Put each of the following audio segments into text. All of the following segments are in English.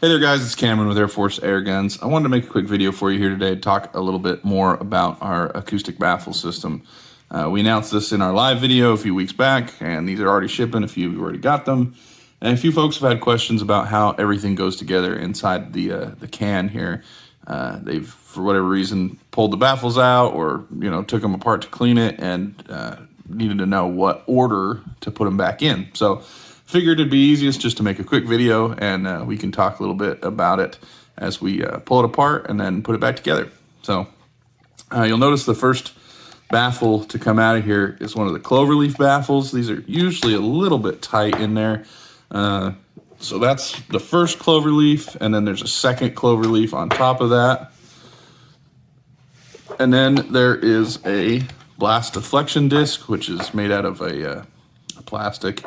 Hey there guys, it's Cameron with AirForce Airguns. I wanted to make a quick video for you here today to talk a little bit more about our acoustic baffle system. We announced this in our live video a few weeks back, and these are already shipping. A few of you already got them. And a few folks have had questions about how everything goes together inside the can here. They've, for whatever reason, pulled the baffles out or took them apart to clean it and needed to know what order to put them back in. So figured it'd be easiest just to make a quick video and we can talk a little bit about it as we pull it apart and then put it back together. So you'll notice the first baffle to come out of here is one of the cloverleaf baffles. These are usually a little bit tight in there. So that's the first cloverleaf, and then there's a second cloverleaf on top of that. And then there is a blast deflection disc, which is made out of a plastic.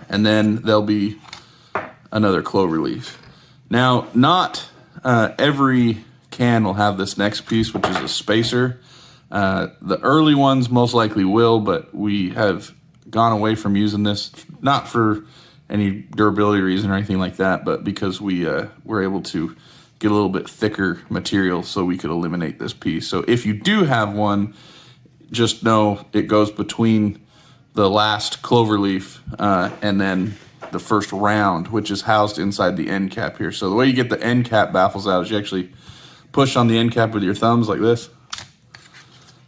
And then there'll be another cloverleaf. Now, not every can will have this next piece, which is a spacer. The early ones most likely will, but we have gone away from using this, not for any durability reason or anything like that, but because we were able to get a little bit thicker material so we could eliminate this piece. So if you do have one, just know it goes between the last cloverleaf and then the first round, which is housed inside the end cap here. So the way you get the end cap baffles out is you actually push on the end cap with your thumbs like this,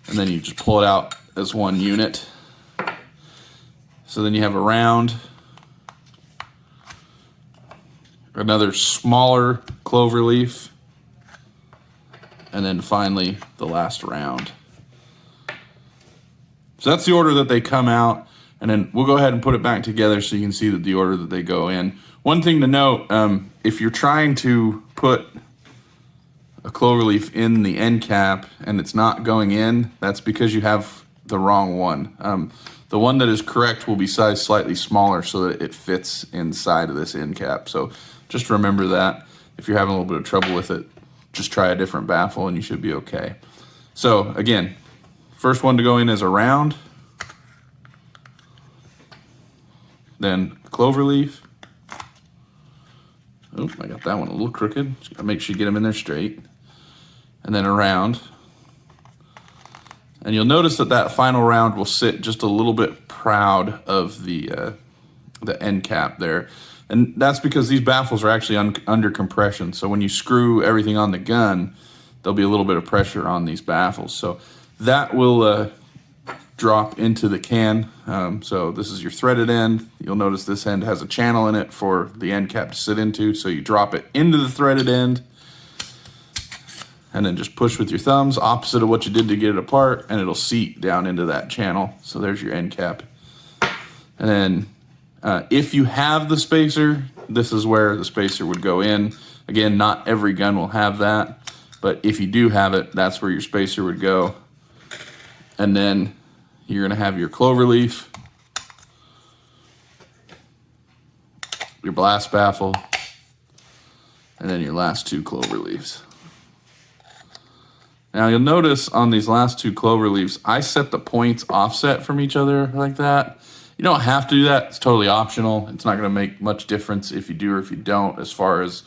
and then you just pull it out as one unit. So then you have a round, another smaller cloverleaf, and then finally the last round. So that's the order that they come out, and then we'll go ahead and put it back together so you can see the order that they go in. One thing to note, if you're trying to put a cloverleaf in the end cap and it's not going in, that's because you have the wrong one. The one that is correct will be sized slightly smaller so that it fits inside of this end cap. So just remember that. If you're having a little bit of trouble with it, just try a different baffle and you should be okay. So again, first one to go in is a round, then cloverleaf. Oh, I got that one a little crooked. Just gotta make sure you get them in there straight. And then a round. And you'll notice that that final round will sit just a little bit proud of the end cap there. And that's because these baffles are actually under compression. So when you screw everything on the gun, there'll be a little bit of pressure on these baffles. So that will drop into the can. So this is your threaded end. You'll notice this end has a channel in it for the end cap to sit into. So you drop it into the threaded end and then just push with your thumbs, opposite of what you did to get it apart, and it'll seat down into that channel. So there's your end cap. And then if you have the spacer, this is where the spacer would go in. Again, not every gun will have that, but if you do have it, that's where your spacer would go. And then you're gonna have your cloverleaf, your blast baffle, and then your last two cloverleafs. Now you'll notice on these last two cloverleafs, I set the points offset from each other like that. You don't have to do that, it's totally optional. It's not gonna make much difference if you do or if you don't as far as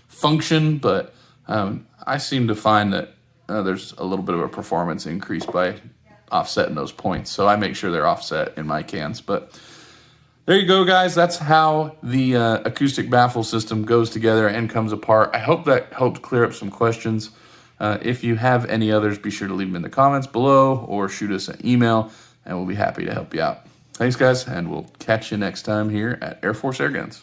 function, but I seem to find that there's a little bit of a performance increase by offsetting those points. So I make sure they're offset in my cans. But there you go, guys. That's how the acoustic baffle system goes together and comes apart. I hope that helped clear up some questions. If you have any others, be sure to leave them in the comments below or shoot us an email and we'll be happy to help you out. Thanks, guys, and we'll catch you next time here at AirForce Airguns.